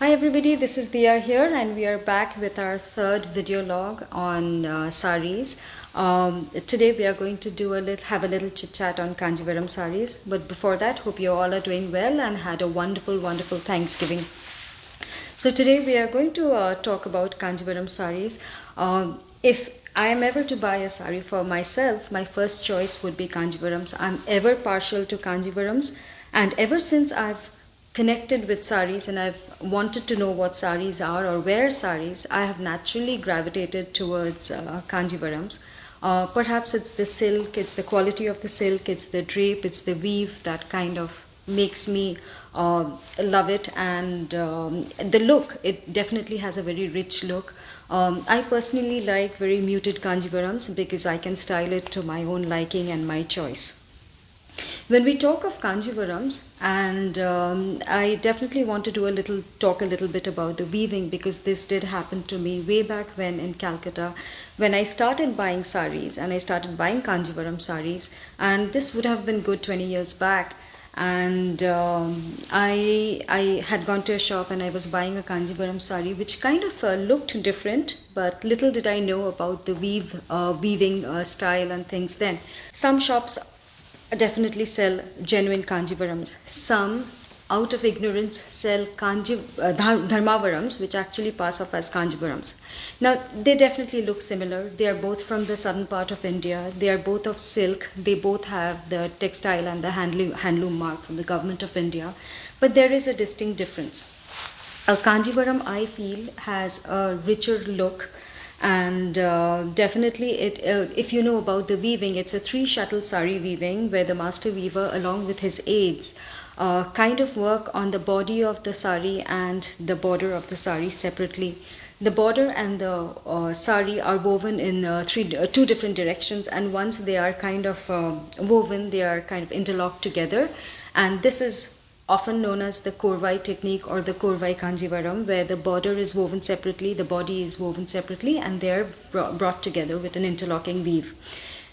Hi everybody, this is Dia here and we are back with our third video log on saris. Today we are going to have a little chit chat on Kanjivaram saris. But before that, hope you all are doing well and had a wonderful Thanksgiving. So today we are going to talk about Kanjivaram saris. If I am ever to buy a sari for myself, my first choice would be Kanjivarams. I'm ever partial to Kanjivarams, and ever since I've connected with saris and I've wanted to know what saris are or wear saris, I have naturally gravitated towards Kanjivarams. Perhaps it's the silk, it's the quality of the silk, it's the drape, it's the weave that kind of makes me love it, and the look, it definitely has a very rich look. I personally like very muted Kanjivarams because I can style it to my own liking and my choice. When we talk of Kanjivarams, and I definitely want to talk a little bit about the weaving, because this did happen to me way back when in Calcutta, when I started buying saris and I started buying Kanjivaram saris, and this would have been good 20 years back. And I had gone to a shop and I was buying a Kanjivaram sari which kind of looked different, but little did I know about the weaving style and things then. Some shops definitely sell genuine Kanjivarams. Some, out of ignorance, sell Dharmavarams, which actually pass off as Kanjivarams. Now, they definitely look similar. They are both from the southern part of India. They are both of silk. They both have the textile and the handloom mark from the government of India. But there is a distinct difference. A Kanjivaram, I feel, has a richer look, and definitely if you know about the weaving, it's a three shuttle sari weaving where the master weaver along with his aides kind of work on the body of the sari and the border of the sari separately. The border and the sari are woven in two different directions, and once they are kind of woven, they are kind of interlocked together, and this is often known as the Korvai technique or the Korvai Kanjivaram, where the border is woven separately, the body is woven separately, and they are brought together with an interlocking weave.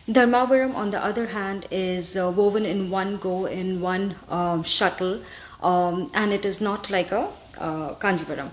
Dharmavaram, on the other hand, is woven in one go, in one shuttle, and it is not like a Kanjivaram.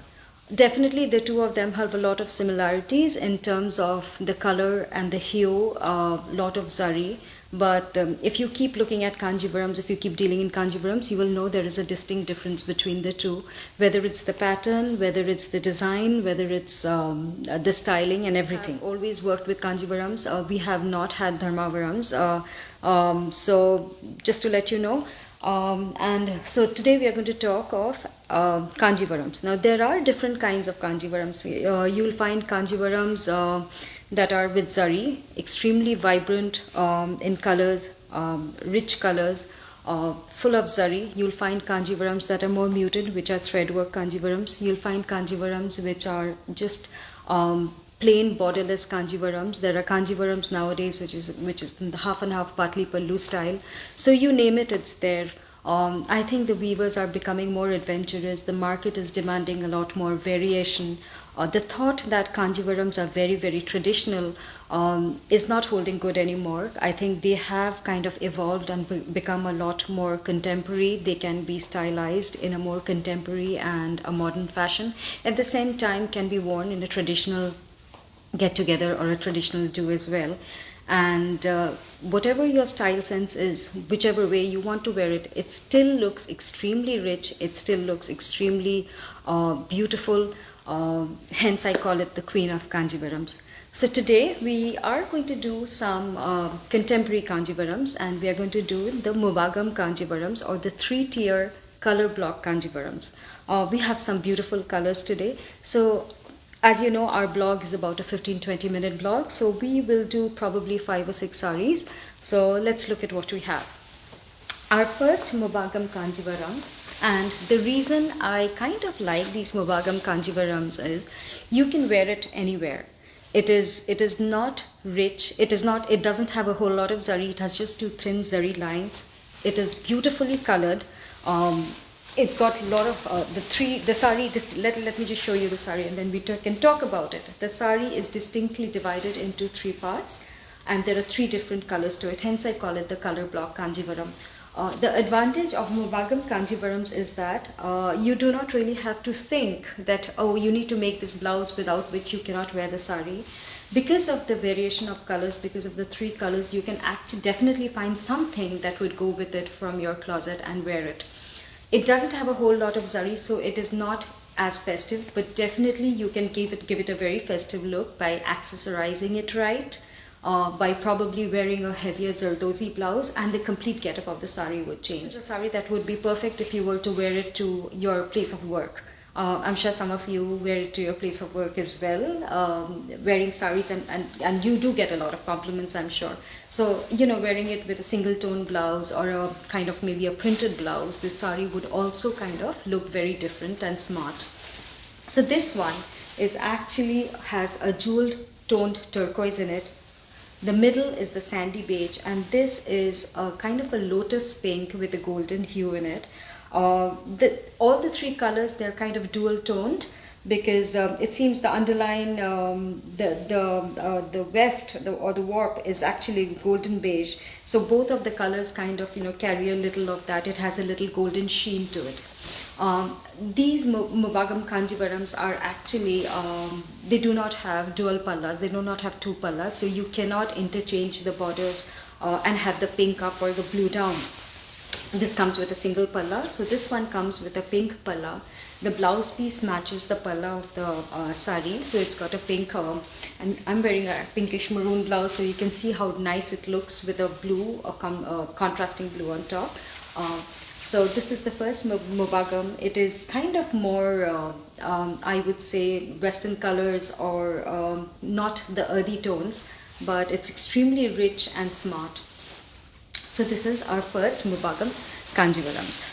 Definitely, the two of them have a lot of similarities in terms of the color and the hue, lot of zari. But if you keep looking at Kanjivarams, if you keep dealing in Kanjivarams, you will know there is a distinct difference between the two, whether it's the pattern, whether it's the design, whether it's the styling and everything. I've always worked with Kanjivarams. We have not had Dharmavarams. So just to let you know, and so today we are going to talk of Kanjivarams. Now there are different kinds of Kanjivarams. You will find Kanjivarams that are with zari, extremely vibrant in colors, rich colors, full of zari. You'll find Kanjivarams that are more muted, which are threadwork Kanjivarams. You'll find Kanjivarams which are just plain borderless Kanjivarams. There are Kanjivarams nowadays which is the half and half Patli Pallu style. So you name it, it's there. I think the weavers are becoming more adventurous. The market is demanding a lot more variation. The thought that Kanjivarams are very traditional is not holding good anymore. I think they have kind of evolved and become a lot more contemporary. They can be stylized in a more contemporary and a modern fashion. At the same time, can be worn in a traditional get together or a traditional do as well. And whatever your style sense is, whichever way you want to wear it, it still looks extremely rich, it still looks extremely beautiful. Hence I call it the Queen of Kanjivarams. So today we are going to do some contemporary Kanjivarams, and we are going to do the Mobagam Kanjivarams, or the three-tier color block Kanjivarams. We have some beautiful colors today. So as you know, our blog is about a 15-20 minute blog, so we will do probably 5 or 6 saris. So let's look at what we have. Our first Mubagam Kanjivaram, and the reason I kind of like these Mubagam Kanjivarams is you can wear it anywhere. It is not rich, it doesn't have a whole lot of zari, it has just two thin zari lines. It is beautifully colored. It's got a lot of the sari. Let me just show you the sari, and then we can talk about it. The sari is distinctly divided into 3 parts, and there are 3 different colors to it. Hence, I call it the color block Kanjivaram. The advantage of Mubagam Kanjivarams is that you do not really have to think that, oh, you need to make this blouse without which you cannot wear the sari. Because of the variation of colors, because of the three colors, you can actually definitely find something that would go with it from your closet and wear it. It doesn't have a whole lot of zari, so it is not as festive, but definitely you can give it a very festive look by accessorizing it right, by probably wearing a heavier zardozi blouse, and the complete getup of the sari would change. It's a sari that would be perfect if you were to wear it to your place of work. I'm sure some of you wear it to your place of work as well, wearing saris, and you do get a lot of compliments, I'm sure. So, you know, wearing it with a single tone blouse or a kind of maybe a printed blouse, this sari would also kind of look very different and smart. So this one is actually has a jeweled toned turquoise in it. The middle is the sandy beige, and this is a kind of a lotus pink with a golden hue in it. All the three colors, they're kind of dual toned, because it seems the underline, the weft or the warp is actually golden beige. So both of the colors kind of, you know, carry a little of that. It has a little golden sheen to it. These Mubagam Kanjivarams are actually, they do not have dual pallas, they do not have two pallas, so you cannot interchange the borders and have the pink up or the blue down. This comes with a single palla, so this one comes with a pink palla. The blouse piece matches the palla of the sari, so it's got a pink, and I'm wearing a pinkish maroon blouse, so you can see how nice it looks with a blue, contrasting blue on top. So this is the first Mubagam. It is kind of more, I would say, Western colors, or not the earthy tones, but it's extremely rich and smart. So this is our first Mubagam Kanjivarams.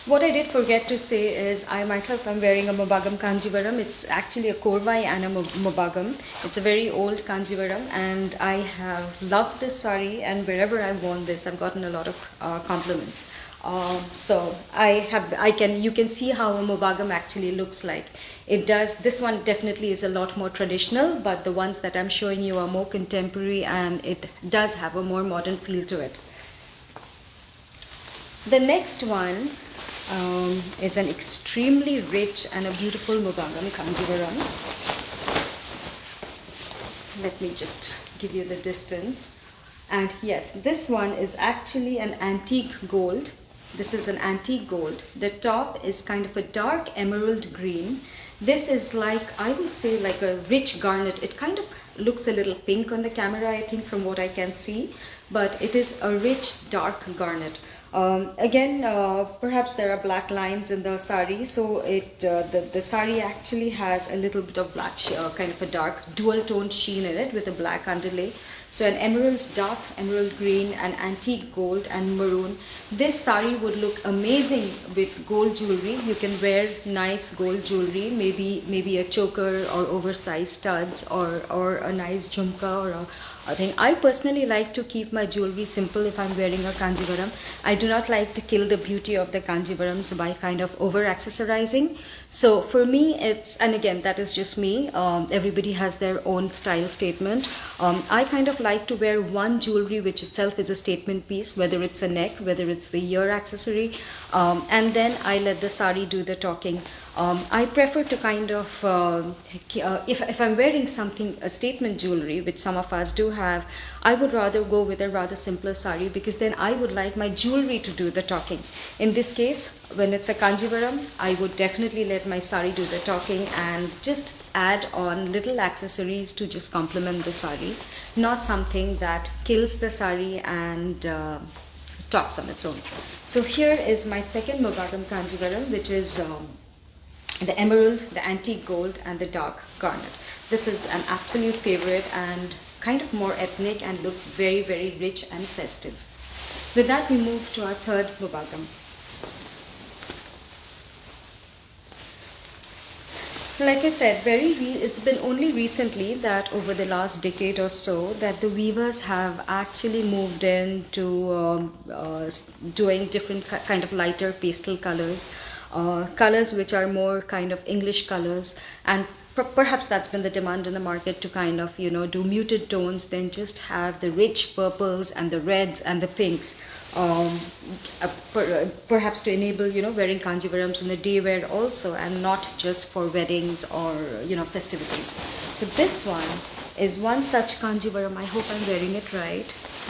What I did forget to say is I myself am wearing a Mubagam Kanjivaram. It's actually a Korvai and a Mubagam. It's a very old Kanjivaram, and I have loved this sari, and wherever I've worn this, I've gotten a lot of compliments. So you can see how a Mubagam actually looks like. It does, this one definitely is a lot more traditional, but the ones that I'm showing you are more contemporary, and it does have a more modern feel to it. The next one is an extremely rich and a beautiful Mubagam Kanjivaram. Let me just give you the distance. And yes, this one is actually an antique gold. This is an antique gold. The top is kind of a dark emerald green. This is like, I would say, like a rich garnet. It kind of looks a little pink on the camera, I think, from what I can see, but it is a rich dark garnet. Again, perhaps there are black lines in the sari, so the sari actually has a little bit of black, kind of a dark dual toned sheen in it with a black underlay. So an emerald, dark emerald green, and antique gold and maroon. This sari would look amazing with gold jewelry. You can wear nice gold jewelry, maybe a choker or oversized studs, or a nice jhumka or a thing. I personally like to keep my jewelry simple if I'm wearing a Kanjivaram. I do not like to kill the beauty of the Kanjivarams by kind of over accessorizing. So for me, and again, that is just me. Everybody has their own style statement. I kind of like to wear one jewelry which itself is a statement piece, whether it's a neck, whether it's the ear accessory, and then I let the sari do the talking. I prefer to kind of, if I'm wearing something, a statement jewelry, which some of us do have, I would rather go with a rather simpler sari, because then I would like my jewelry to do the talking. In this case, when it's a Kanjivaram, I would definitely let my sari do the talking and just add on little accessories to just complement the sari, not something that kills the sari and talks on its own. So here is my second Mobagam Kanjivaram, which is the emerald, the antique gold, and the dark garnet. This is an absolute favorite and kind of more ethnic and looks very, very rich and festive. With that, we move to our third Mubagam. Like I said, it's been only recently that over the last decade or so that the weavers have actually moved into doing different kind of lighter pastel colors, colors which are more kind of English colors, and perhaps that's been the demand in the market to kind of, do muted tones, then just have the rich purples and the reds and the pinks. um, perhaps to enable, wearing Kanjivarams in the day wear also, and not just for weddings or, festivities. So this one is one such Kanjivaram. I hope I'm wearing it right.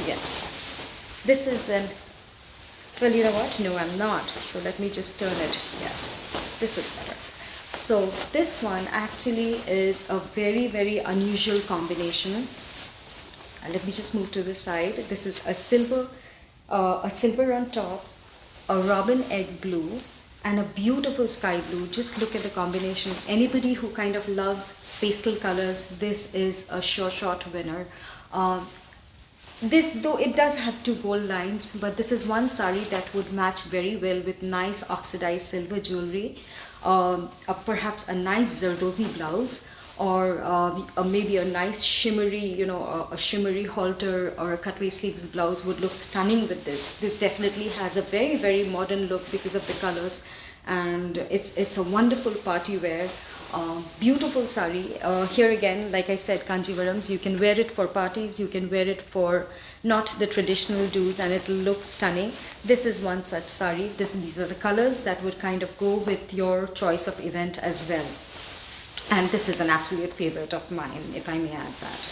Yes. This is an, well, you know what? No, I'm not. So let me just turn it. Yes, this is better. So this one actually is a very, very unusual combination. Let me just move to the side. This is a silver on top, a robin egg blue, and a beautiful sky blue. Just look at the combination. Anybody who kind of loves pastel colors, this is a sure shot winner. This, though it does have two gold lines, but this is one sari that would match very well with nice oxidized silver jewelry, perhaps a nice zardozi blouse, or maybe a nice shimmery, a shimmery halter or a cutaway sleeves blouse would look stunning with this. This definitely has a very, very modern look because of the colors, and it's a wonderful party wear. Beautiful sari. Here again, like I said, Kanjivarams, you can wear it for parties, you can wear it for not the traditional do's, and it'll look stunning. This is one such sari. These are the colors that would kind of go with your choice of event as well. And this is an absolute favorite of mine, if I may add that.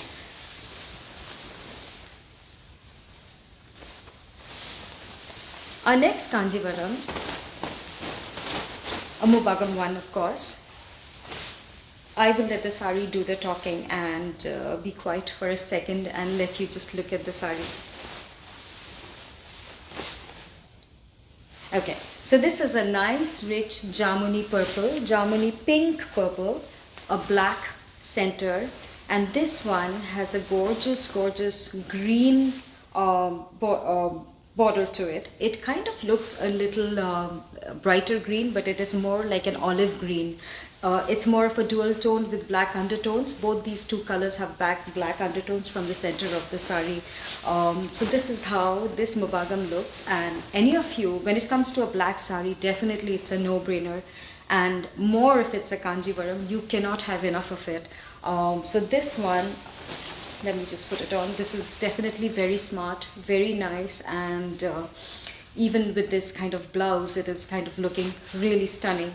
Our next Kanjivaram, a Mubagam one, of course. I will let the sari do the talking and be quiet for a second and let you just look at the sari. Okay, so this is a nice rich jamuni purple, jamuni pink purple, a black center, and this one has a gorgeous, gorgeous green border to it. It kind of looks a little brighter green, but it is more like an olive green. It's more of a dual tone with black undertones. Both these two colors have black undertones from the center of the sari. So this is how this Mubagam looks. And any of you, when it comes to a black sari, definitely it's a no-brainer. And more if it's a Kanjivaram, you cannot have enough of it. So this one, let me just put it on. This is definitely very smart, very nice, and even with this kind of blouse, it is kind of looking really stunning.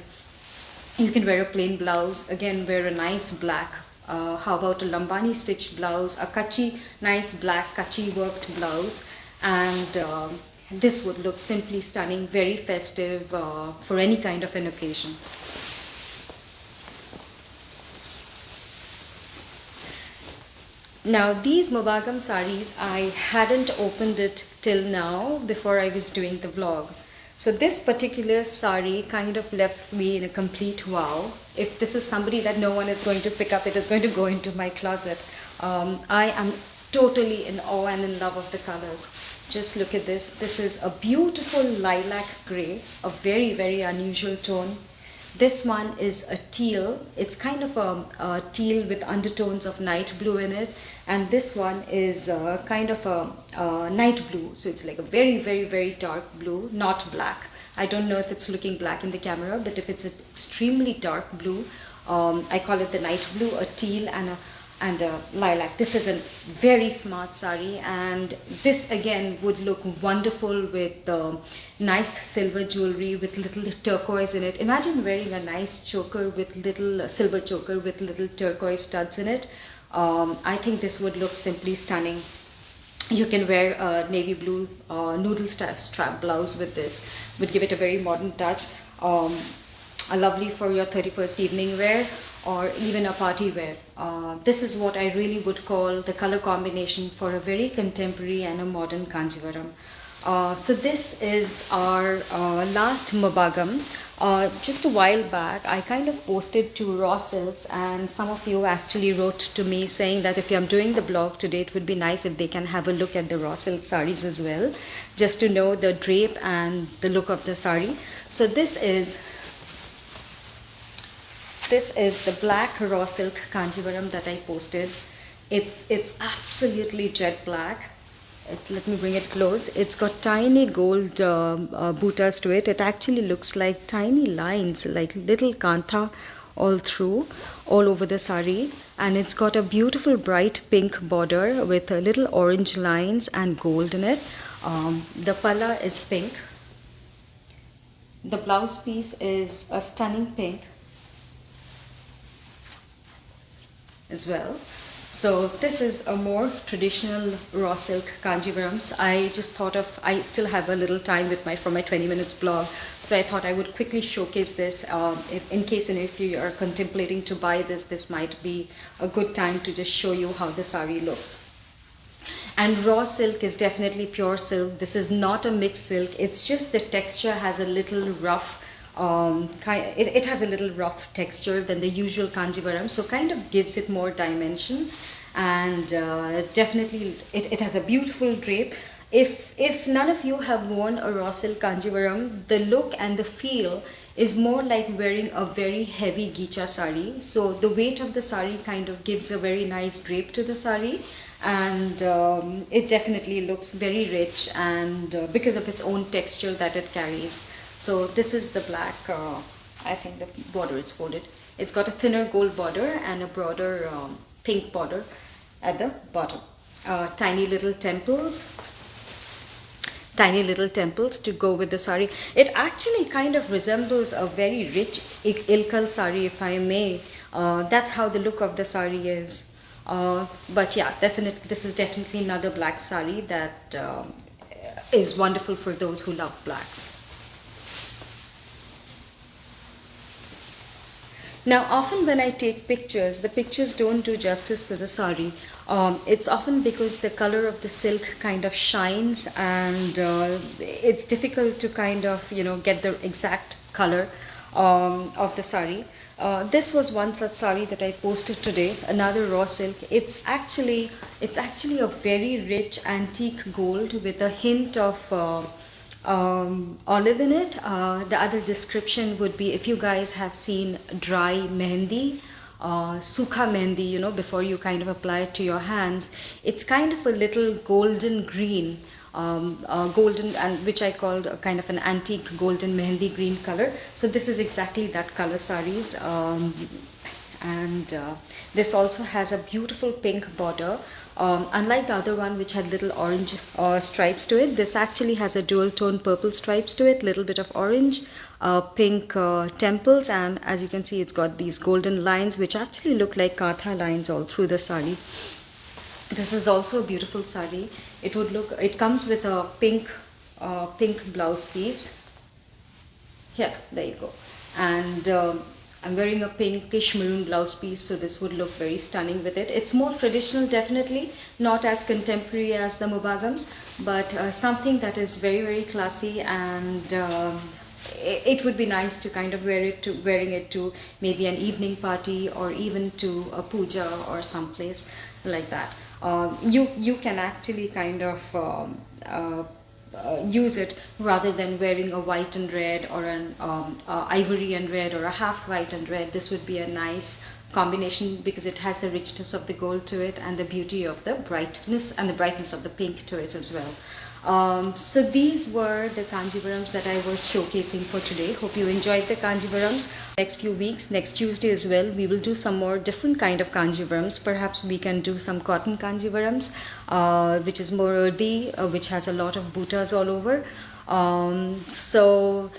You can wear a plain blouse, again wear a nice black, how about a lambani stitch blouse, a kachi, nice black kachi worked blouse, and this would look simply stunning, very festive for any kind of an occasion. Now these Mobagam Sarees, I hadn't opened it till now before I was doing the vlog. So this particular sari kind of left me in a complete wow. If this is somebody that no one is going to pick up, it is going to go into my closet. I am totally in awe and in love of the colors. Just look at this. This is a beautiful lilac gray, a very, very unusual tone. This one is a teal. It's kind of a teal with undertones of night blue in it. And this one is kind of a night blue. So it's like a very, very, very dark blue, not black. I don't know if it's looking black in the camera, but if it's an extremely dark blue, I call it the night blue, a teal and a lilac. This is a very smart sari, and this again would look wonderful with nice silver jewelry with little turquoise in it. Imagine wearing a nice choker with little silver choker with little turquoise studs in it. I think this would look simply stunning. You can wear a navy blue noodle strap blouse with this, would give it a very modern touch. A lovely for your 31st evening wear, or even a party wear. This is what I really would call the color combination for a very contemporary and a modern Kanjivaram. So this is our last Mobagam. Just a while back, I kind of posted to Raw Silks, and some of you actually wrote to me saying that if I'm doing the blog today, it would be nice if they can have a look at the Raw Silk saris as well, just to know the drape and the look of the sari. So this is the black raw silk Kanjivaram that I posted. It's absolutely jet black. Let me bring it close. It's got tiny gold bootas to it. It actually looks like tiny lines, like little kantha all through, all over the sari. And it's got a beautiful bright pink border with little orange lines and gold in it. The palla is pink. The blouse piece is a stunning pink as well. So this is a more traditional raw silk Kanjivarams. I just thought of, I still have a little time with for my 20 minutes blog, so I thought I would quickly showcase this. In case if you are contemplating to buy this might be a good time to just show you how the sari looks. And raw silk is definitely pure silk. This is not a mixed silk. It's just the texture has a little rough. It has a little rough texture than the usual Kanjivaram, so kind of gives it more dimension, and definitely it has a beautiful drape. If none of you have worn a raw silk Kanjivaram, the look and the feel is more like wearing a very heavy gicha sari. So the weight of the sari kind of gives a very nice drape to the sari, and it definitely looks very rich, and because of its own texture that it carries. So this is the black, I think the border is folded. It's got a thinner gold border and a broader pink border at the bottom. Tiny little temples to go with the sari. It actually kind of resembles a very rich ilkal sari, if I may. That's how the look of the sari is. But yeah, definitely this is definitely another black sari that is wonderful for those who love blacks. Now, often when I take pictures, the pictures don't do justice to the sari. It's often because the color of the silk kind of shines, and it's difficult to kind of, get the exact color of the sari. This was one such sari that I posted today, another raw silk. It's actually a very rich antique gold with a hint of olive in it. The other description would be, if you guys have seen dry mehendi, sukha mehendi, before you kind of apply it to your hands, it's kind of a little golden green, golden, and which I called a kind of an antique golden mehendi green color. So this is exactly that color saris. And this also has a beautiful pink border. Unlike the other one which had little orange stripes to it, this actually has a dual tone purple stripes to it, little bit of orange, pink temples, and as you can see it's got these golden lines which actually look like katha lines all through the sari. This is also a beautiful sari. It comes with a pink blouse piece. Here, there you go. And I'm wearing a pinkish maroon blouse piece, so this would look very stunning with it. It's more traditional, definitely, not as contemporary as the Mubagams, but something that is very, very classy, and it would be nice to kind of wearing it to maybe an evening party, or even to a puja or someplace like that. You can actually kind of use it rather than wearing a white and red, or an ivory and red, or a half white and red. This would be a nice combination because it has the richness of the gold to it and the beauty of the brightness of the pink to it as well. So these were the Kanjivarams that I was showcasing for today. Hope you enjoyed the Kanjivarams. Next few weeks, next Tuesday as well, we will do some more different kind of Kanjivarams. Perhaps we can do some cotton Kanjivarams, which is more earthy, which has a lot of buttas all over. So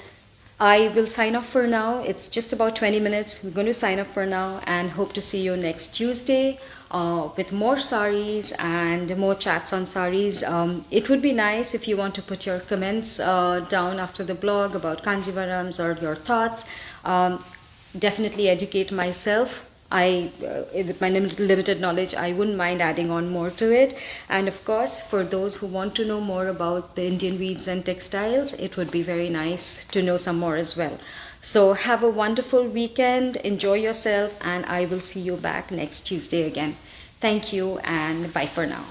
I will sign off for now. It's just about 20 minutes. We're going to sign up for now, and hope to see you next Tuesday with more saris and more chats on saris. It would be nice if you want to put your comments down after the blog about Kanjivarams or your thoughts. Definitely educate myself. With my limited knowledge, I wouldn't mind adding on more to it. And of course, for those who want to know more about the Indian weaves and textiles, it would be very nice to know some more as well. So have a wonderful weekend, enjoy yourself, and I will see you back next Tuesday again. Thank you, and bye for now.